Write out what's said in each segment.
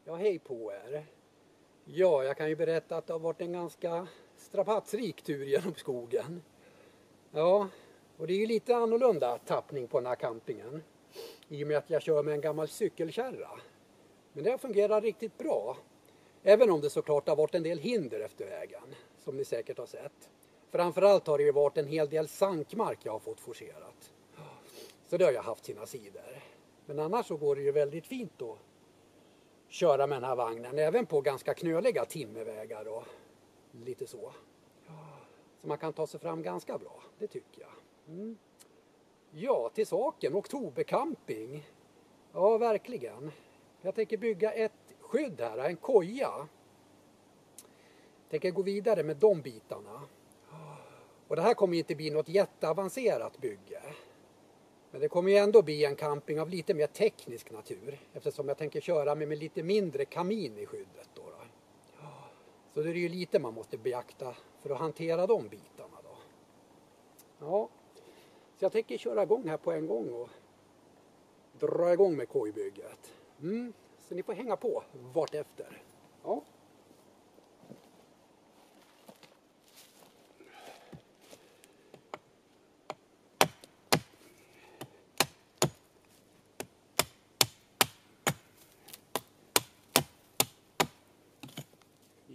Ja, hej på er. Ja, jag kan ju berätta att det har varit en ganska strapatsrik tur genom skogen. Ja, och det är ju lite annorlunda tappning på den här campingen. I och med att jag kör med en gammal cykelkärra. Men det har fungerat riktigt bra. Även om det såklart har varit en del hinder efter vägen, som ni säkert har sett. Framförallt har det ju varit en hel del sankmark jag har fått forcerat. Så det har jag haft sina sidor. Men annars så går det ju väldigt fint att köra med den här vagnen. Även på ganska knöliga timmervägar och lite så. Så man kan ta sig fram ganska bra, det tycker jag. Ja, till saken. Oktobercamping. Ja, verkligen. Jag tänker bygga ett skydd här, en koja. Jag tänker gå vidare med de bitarna. Och det här kommer inte bli något jätteavancerat bygge. Men det kommer ju ändå bli en camping av lite mer teknisk natur. Eftersom jag tänker köra med lite mindre kamin i skyddet. Då. Så det är ju lite man måste beakta för att hantera de bitarna. Då. Ja, så jag tänker köra igång här på en gång och dra igång med kojbygget. Så ni får hänga på vart efter. Ja.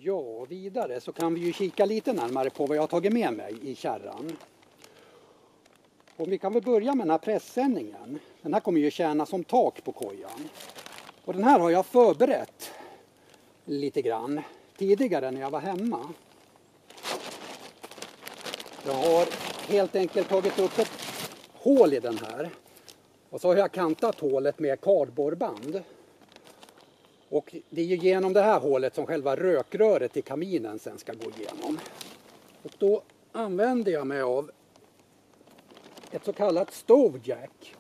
Ja, vidare så kan vi ju kika lite närmare på vad jag har tagit med mig i kärran. Och vi kan väl börja med den här pressändningen. Den här kommer ju tjäna som tak på kojan. Och den här har jag förberett lite grann tidigare när jag var hemma. Jag har helt enkelt tagit upp ett hål i den här. Och så har jag kantat hålet med kardborreband. Och det är ju genom det här hålet som själva rökröret i kaminen sen ska gå igenom. Och då använder jag mig av ett så kallat stovejack.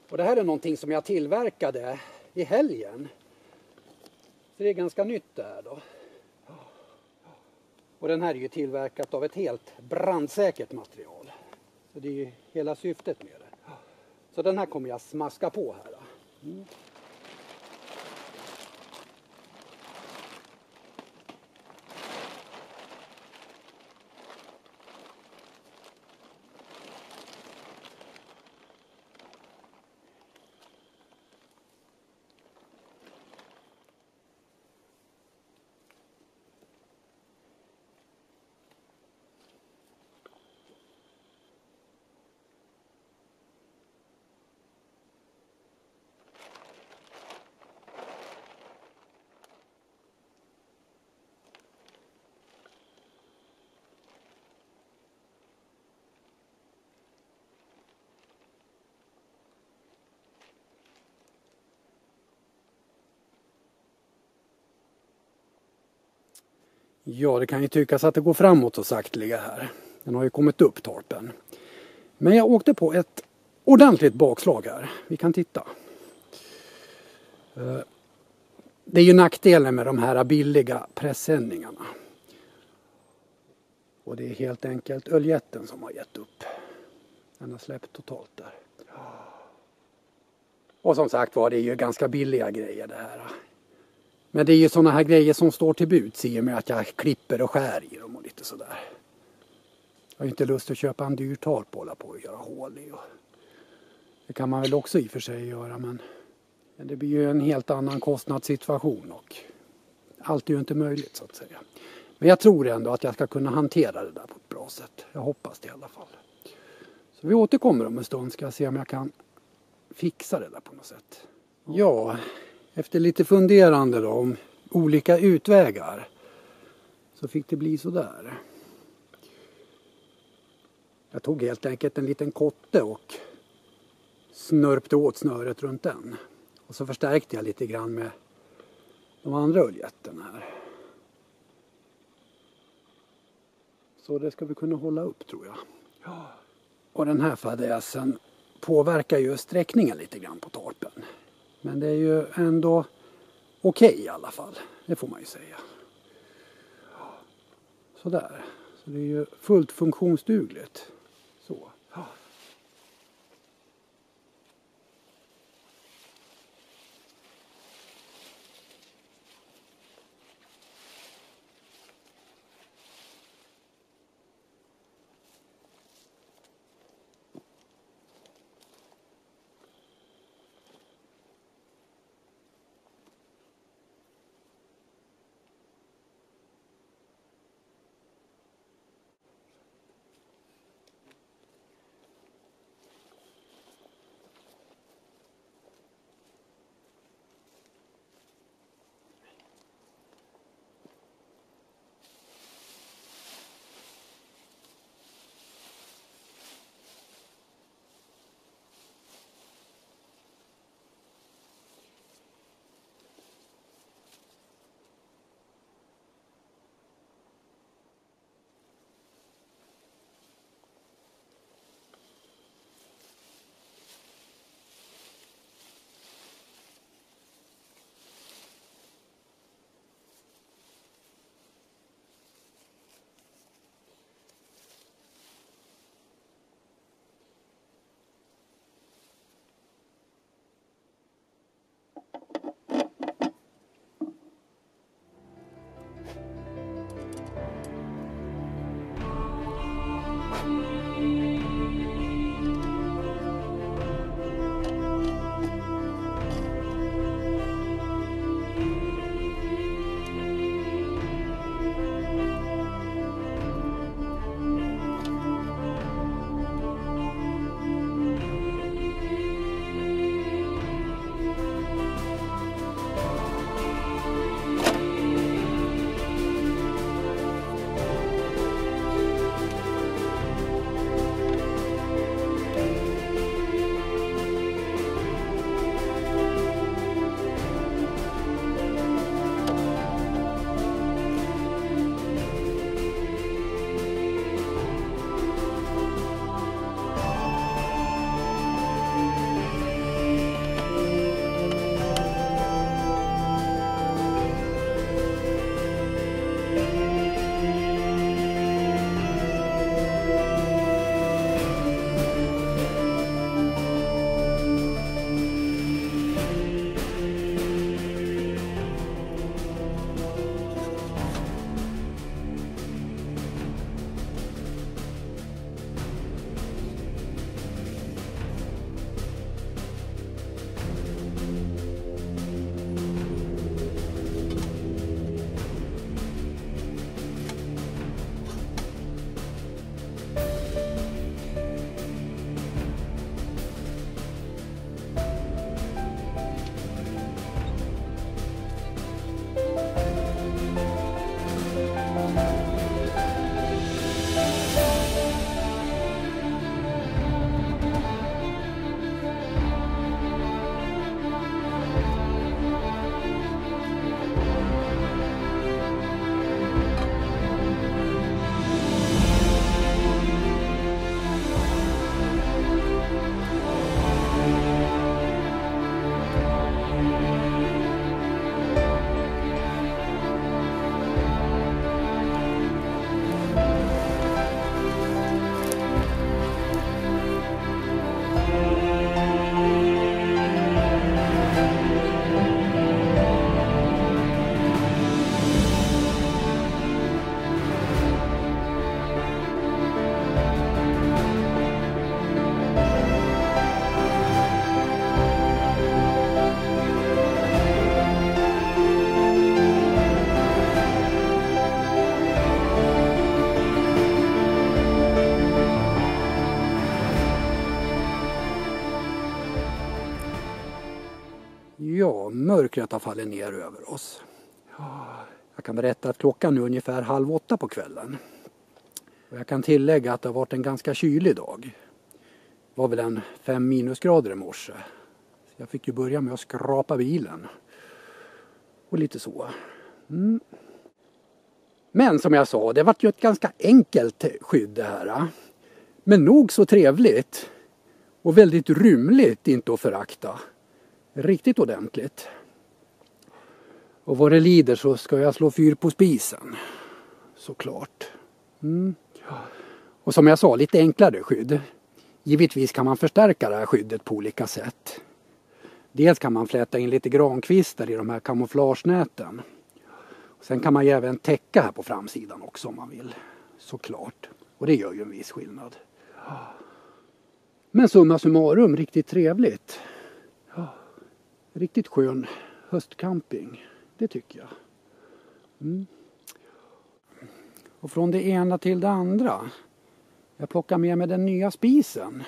Och det här är någonting som jag tillverkade i helgen. Så det är ganska nytt där då. Och den här är ju tillverkat av ett helt brandsäkert material. Så det är ju hela syftet med det. Så den här kommer jag smaska på här då. Ja, det kan ju tyckas att det går framåt och sakteliga här. Den har ju kommit upp torpen. Men jag åkte på ett ordentligt bakslag här. Vi kan titta. Det är ju nackdelen med de här billiga pressändningarna. Och det är helt enkelt öljetten som har gett upp. Den har släppt totalt där. Och som sagt var, det är ju ganska billiga grejer det här. Men det är ju sådana här grejer som står till buds i och med att jag klipper och skär i dem och lite sådär. Jag har ju inte lust att köpa en dyr tarp och hålla på och göra hål i. Det kan man väl också i och för sig göra, men det blir ju en helt annan kostnadssituation och allt är ju inte möjligt så att säga. Men jag tror ändå att jag ska kunna hantera det där på ett bra sätt. Jag hoppas det i alla fall. Så vi återkommer om en stund, ska jag se om jag kan fixa det där på något sätt. Ja, efter lite funderande då om olika utvägar så fick det bli så där. Jag tog helt enkelt en liten kotte och snörpte åt snöret runt den. Och så förstärkte jag lite grann med de andra öljetterna här. Så det ska vi kunna hålla upp tror jag. Och den här fadäsen påverkar ju sträckningen lite grann på torpen. Men det är ju ändå okej i alla fall. Det får man ju säga. Sådär. Så det är ju fullt funktionsdugligt. Så. Ja, mörkret har fallit ner över oss. Jag kan berätta att klockan nu är ungefär 7:30 på kvällen. Och jag kan tillägga att det har varit en ganska kylig dag. Det var väl en 5 minusgrader i morse. Så jag fick ju börja med att skrapa bilen. Och lite så. Men som jag sa, det var ju ett ganska enkelt skydd det här. Men nog så trevligt. Och väldigt rymligt, inte att förakta. Riktigt ordentligt. Och vad det lider så ska jag slå fyr på spisen. Såklart. Och som jag sa, lite enklare skydd. Givetvis kan man förstärka det här skyddet på olika sätt. Dels kan man fläta in lite grankvistar i de här kamouflagenäten. Sen kan man ju även täcka här på framsidan också om man vill. Såklart. Och det gör ju en viss skillnad. Men summa summarum, riktigt trevligt. Riktigt skön höstcamping. Det tycker jag. Och från det ena till det andra. Jag plockar med mig den nya spisen.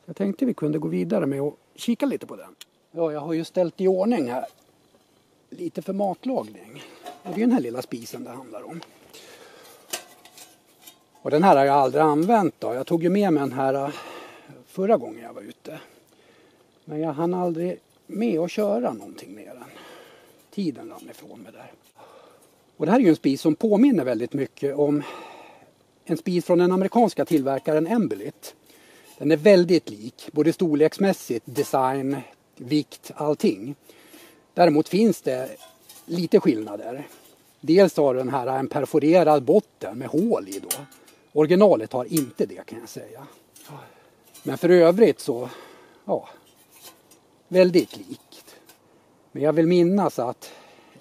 Jag tänkte vi kunde gå vidare med att kika lite på den. Ja, jag har ju ställt i ordning här. Lite för matlagning. Och det är den här lilla spisen det handlar om. Och den här har jag aldrig använt då. Jag tog ju med mig den här förra gången jag var ute. Men jag hann aldrig med att köra någonting med den. Tiden rann ifrån mig där. Och det här är ju en spis som påminner väldigt mycket om en spis från den amerikanska tillverkaren Embelit. Den är väldigt lik, både storleksmässigt, design, vikt, allting. Däremot finns det lite skillnader. Dels har den här en perforerad botten med hål i då. Originalet har inte det kan jag säga. Men för övrigt så, ja, väldigt likt. Men jag vill minnas att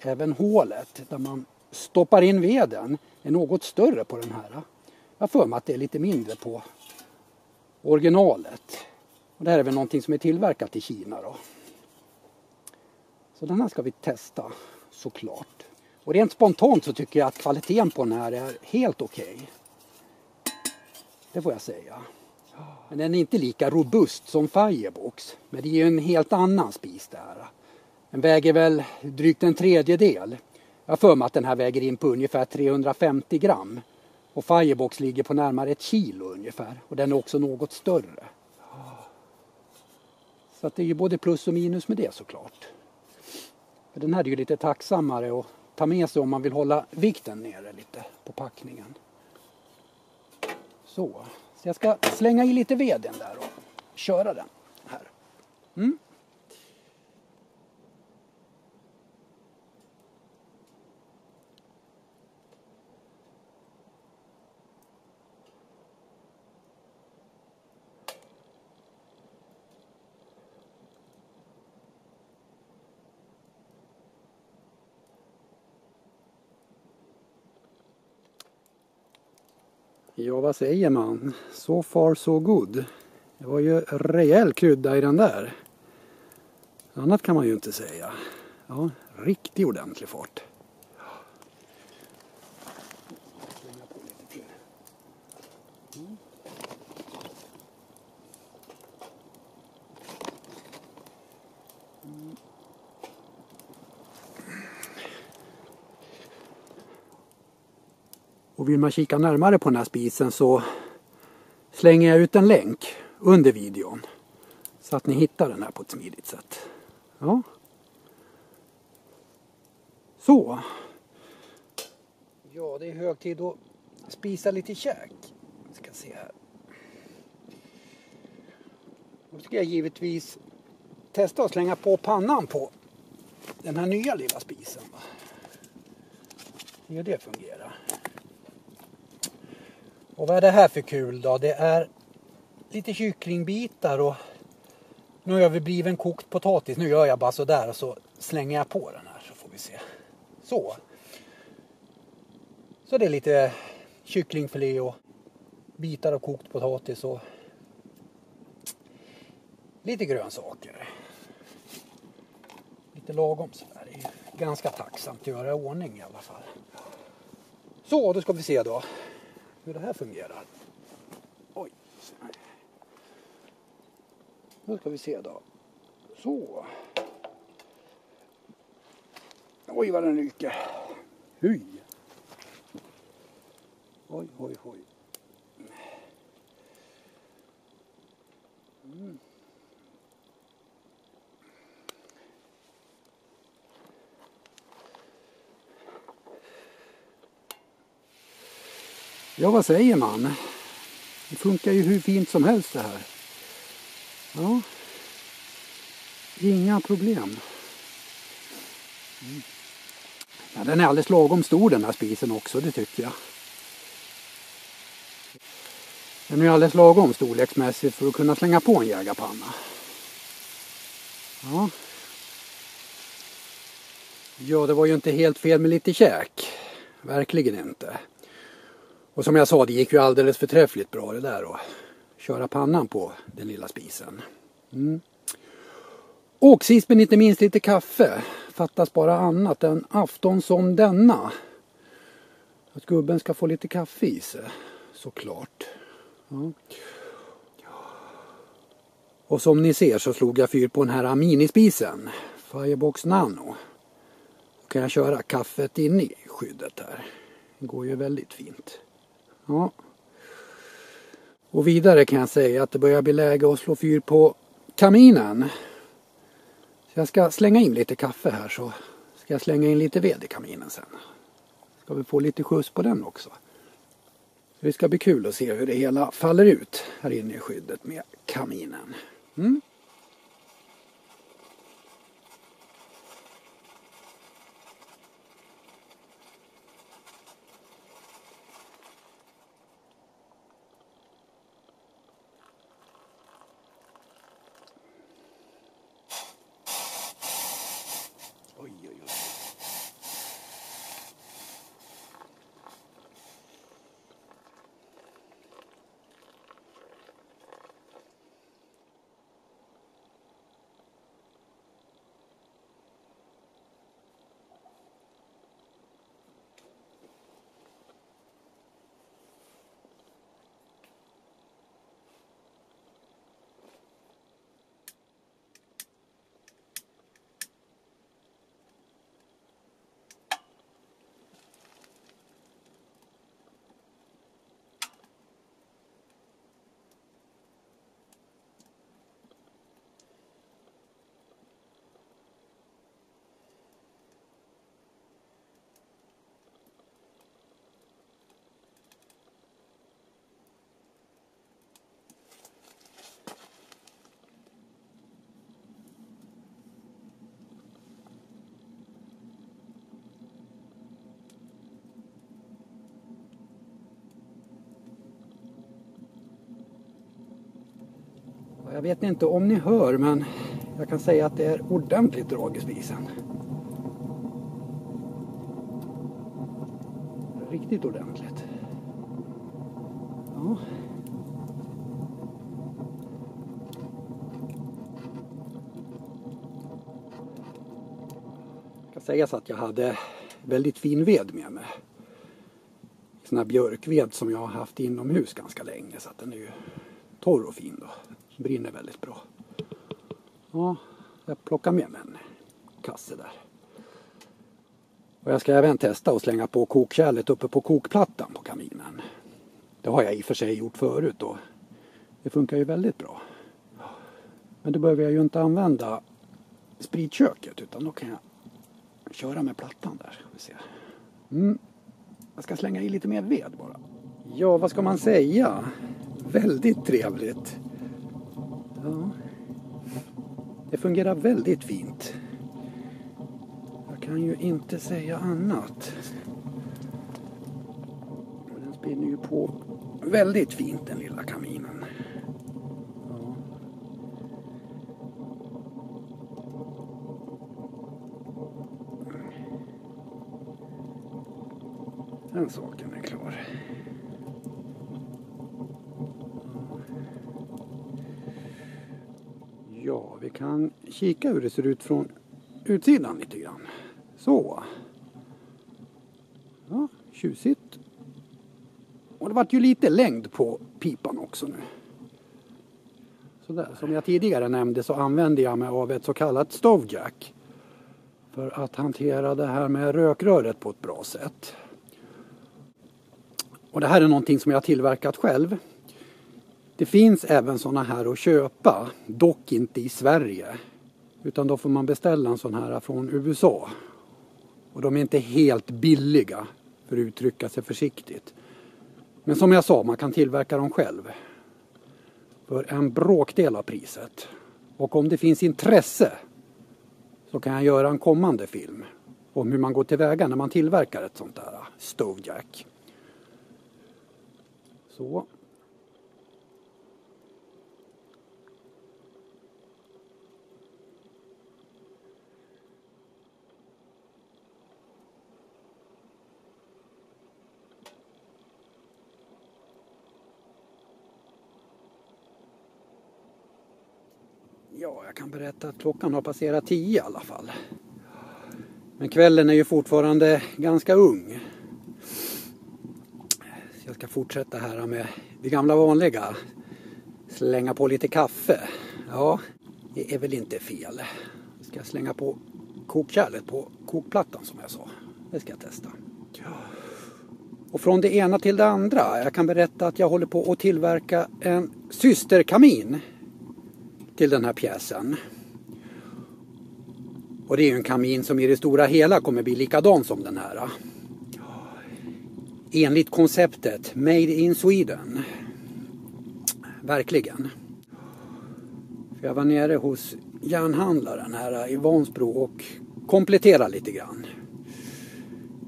även hålet där man stoppar in veden är något större på den här. Jag får mig att det är lite mindre på originalet. Och det här är väl någonting som är tillverkat i Kina då. Så den här ska vi testa såklart. Och rent spontant så tycker jag att kvaliteten på den här är helt okej. Det får jag säga. Men den är inte lika robust som Firebox. Men det är ju en helt annan spis det här. Den väger väl drygt en tredjedel. Jag får mig att den här väger in på ungefär 350 gram. Och Firebox ligger på närmare 1 kilo ungefär. Och den är också något större. Så att det är ju både plus och minus med det såklart. För den här är ju lite tacksammare att ta med sig om man vill hålla vikten nere lite på packningen. Så jag ska slänga i lite veden där och köra den här. Ja, vad säger man? So far so good. Det var ju rejäl krydda i den där. Annat kan man ju inte säga. Ja, riktigt ordentlig fart. Och vill man kika närmare på den här spisen så slänger jag ut en länk under videon. Så att ni hittar den här på ett smidigt sätt. Ja. Så. Ja, det är hög tid att spisa lite käk. Ska se här. Då ska jag givetvis testa att slänga på pannan på den här nya lilla spisen. Hur det fungerar. Och vad är det här för kul då? Det är lite kycklingbitar och nu har jag överbliven kokt potatis. Nu gör jag bara så där och så slänger jag på den här så får vi se. Så. Så det är lite kycklingfilé och bitar av kokt potatis och lite grönsaker. Lite lagom så där. Det är ganska tacksamt att göra i ordning i alla fall. Så, då ska vi se då hur det här fungerar. Oj. Nu ska vi se då. Så. Oj vad den ryker. Oj. Oj, oj, oj. Ja, vad säger man? Det funkar ju hur fint som helst det här. Ja. Inga problem. Ja, den är alldeles lagom stor den här spisen också, det tycker jag. Den är alldeles lagom storleksmässigt för att kunna slänga på en jägarpanna. Ja. Ja, det var ju inte helt fel med lite käk. Verkligen inte. Och som jag sa, det gick ju alldeles förträffligt bra det där att köra pannan på den lilla spisen. Och sist men inte minst lite kaffe. Fattas bara annat än afton som denna. Att gubben ska få lite kaffe i sig, såklart. Ja. Och som ni ser så slog jag fyr på den här minispisen, Firebox Nano. Då kan jag köra kaffet in i skyddet här. Det går ju väldigt fint. Ja. Och vidare kan jag säga att det börjar bli läge att slå fyr på kaminen. Så jag ska slänga in lite kaffe här, så ska jag slänga in lite ved i kaminen sen. Ska vi få lite skjuts på den också. Så det ska bli kul att se hur det hela faller ut här inne i skyddet med kaminen. Oj, oj, oj. Jag vet inte om ni hör, men jag kan säga att det är ordentligt drag i spisen. Riktigt ordentligt. Ja. Det kan sägas att jag hade väldigt fin ved med mig. Sån här björkved som jag har haft inomhus ganska länge, så att den är ju torr och fin då. Brinner väldigt bra. Ja, jag plockar med mig en kasse där. Och jag ska även testa att slänga på kokkärlet uppe på kokplattan på kaminen. Det har jag i och för sig gjort förut och det funkar ju väldigt bra. Men då behöver jag ju inte använda spritköket, utan då kan jag köra med plattan där. Jag ska slänga i lite mer ved bara. Ja, vad ska man säga? Väldigt trevligt. Ja. Det fungerar väldigt fint. Jag kan ju inte säga annat. Den spinner ju på väldigt fint, den lilla kaminen. Ja. Den saken är klar. Ja, vi kan kika hur det ser ut från utsidan lite grann. Så. Ja, tjusigt. Och det vart ju lite längd på pipan också nu. Så där. Som jag tidigare nämnde så använder jag mig av ett så kallat stovejack. för att hantera det här med rökröret på ett bra sätt. Och det här är någonting som jag har tillverkat själv. Det finns även sådana här att köpa, dock inte i Sverige. Utan då får man beställa en sån här från USA. Och de är inte helt billiga, för att uttrycka sig försiktigt. Men som jag sa, man kan tillverka dem själv. För en bråkdel av priset. Och om det finns intresse så kan jag göra en kommande film om hur man går tillväga när man tillverkar ett sånt där Stovejack. Så. Ja, jag kan berätta att klockan har passerat 10 i alla fall. Men kvällen är ju fortfarande ganska ung. Så jag ska fortsätta här med det gamla vanliga. Slänga på lite kaffe. Ja, det är väl inte fel. Jag ska slänga på kokkärlet på kokplattan som jag sa. Det ska jag testa. Och från det ena till det andra. Jag kan berätta att jag håller på att tillverka en systerkamin till den här pjäsen. Och det är ju en kamin som i det stora hela kommer bli likadan som den här. Enligt konceptet Made in Sweden. Verkligen. För jag var nere hos järnhandlaren här i Vansbro och kompletterade lite grann.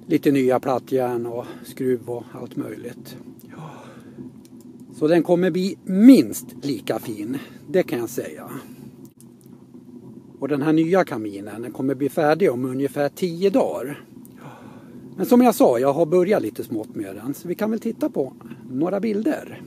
Lite nya plattjärn och skruv och allt möjligt. Så den kommer bli minst lika fin, det kan jag säga. Och den här nya kaminen den kommer bli färdig om ungefär 10 dagar. Men som jag sa, jag har börjat lite smått med den. Så vi kan väl titta på några bilder.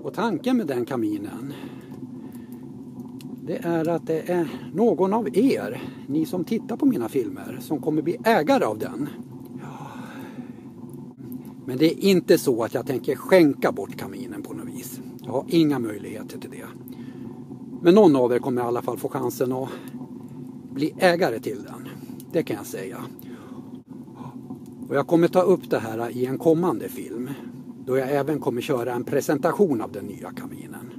Och tanken med den kaminen, det är att det är någon av er, ni som tittar på mina filmer, som kommer bli ägare av den. Men det är inte så att jag tänker skänka bort kaminen på något vis. Jag har inga möjligheter till det. Men någon av er kommer i alla fall få chansen att bli ägare till den. Det kan jag säga. Och jag kommer ta upp det här i en kommande film. Då jag även kommer köra en presentation av den nya kaminen.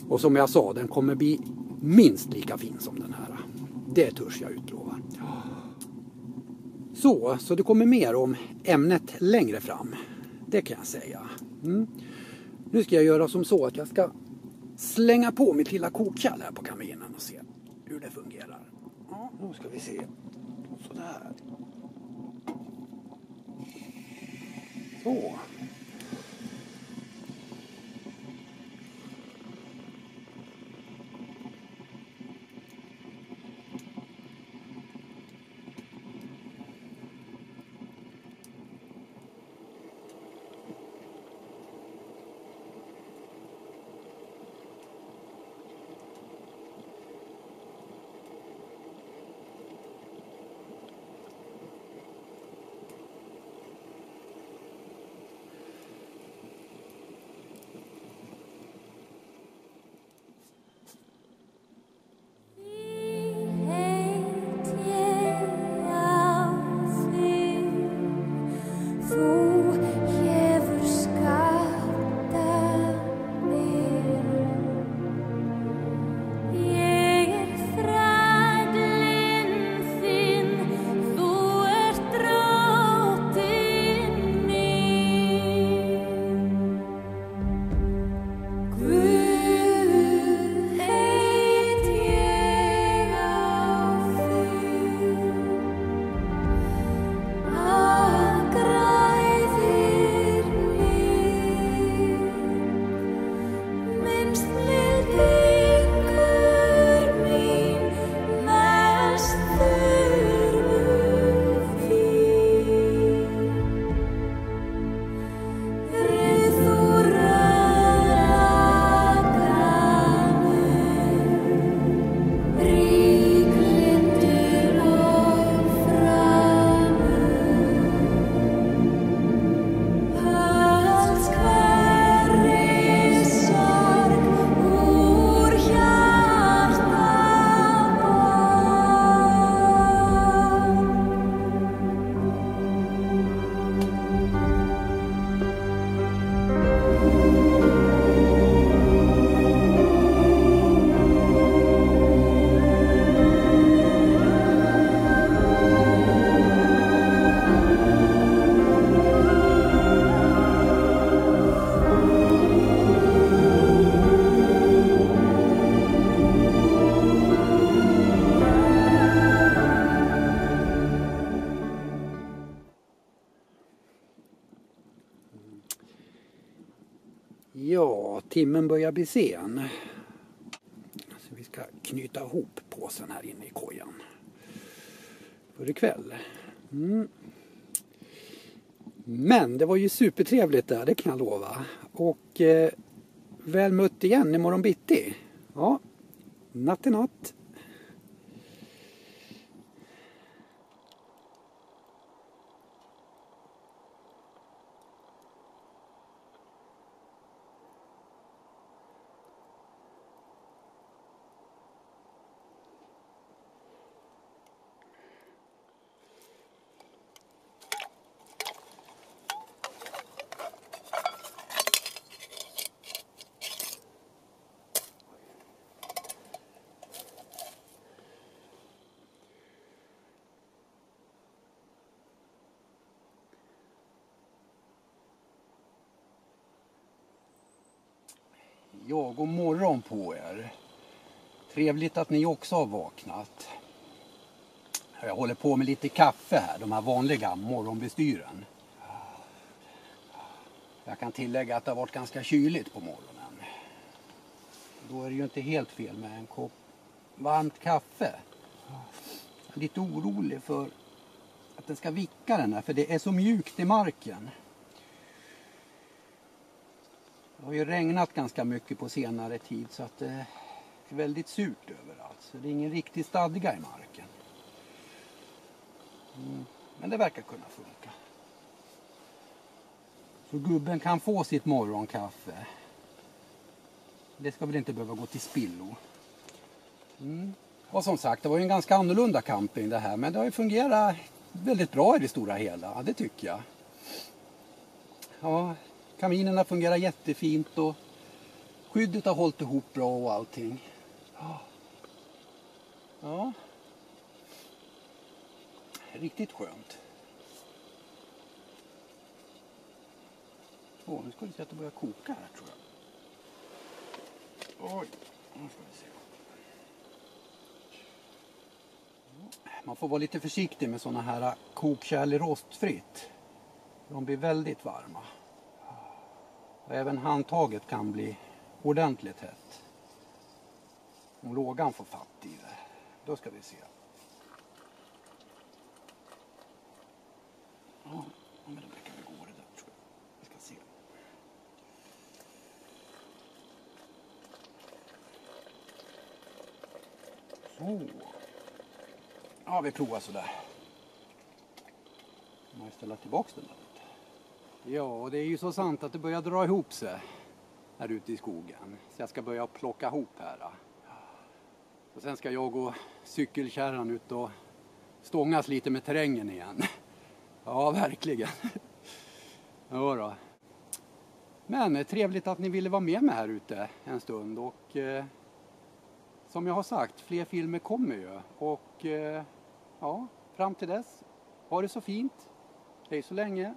Och som jag sa, den kommer bli minst lika fin som den här. Det törs jag utlova. Så det kommer mer om ämnet längre fram. Det kan jag säga. Nu ska jag göra som så att jag ska slänga på mitt lilla kokkärl här på kaminen och se hur det fungerar. Ja, nu ska vi se. Sådär. Så. Ja, timmen börjar bli sen. Så vi ska knyta ihop påsen här inne i kojan. För ikväll. Men det var ju supertrevligt där, det kan jag lova. Och väl mött igen imorgon bitti. Ja, natt i natt. Ja, god morgon på er. Trevligt att ni också har vaknat. Jag håller på med lite kaffe här, de här vanliga morgonbestyren. Jag kan tillägga att det har varit ganska kyligt på morgonen. Då är det ju inte helt fel med en kopp varmt kaffe. Jag är lite orolig för att den ska vicka den här, för det är så mjukt i marken. Det har ju regnat ganska mycket på senare tid så att det är väldigt surt överallt. Så det är ingen riktig stadga i marken. Men det verkar kunna funka. Så gubben kan få sitt morgonkaffe. Det ska väl inte behöva gå till spillo. Och som sagt, det var ju en ganska annorlunda camping det här. Men det har ju fungerat väldigt bra i det stora hela, det tycker jag. Ja, kaminerna fungerar jättefint och skyddet har hållit ihop bra och allting. Ja. Riktigt skönt. Nu ska vi se att det börjar koka här, tror jag. Oj, nu ska vi se. Man får vara lite försiktig med såna här kokkärl i rostfritt. De blir väldigt varma. Och även handtaget kan bli ordentligt hett. Om lågan får fatt i det. Då ska vi se. Ja, men det verkar gå det där, tror jag. Vi ska se. Så. Ja, vi provar sådär. Man ställa tillbaka den där lite. Ja, det är ju så sant att det börjar dra ihop sig här ute i skogen. Så jag ska börja plocka ihop här. Och sen ska jag och cykelkärran ut och stångas lite med terrängen igen. Ja, verkligen. Ja då. Men trevligt att ni ville vara med mig här ute en stund. Och som jag har sagt, fler filmer kommer ju. Och ja, fram till dess, ha det så fint. Hej så länge.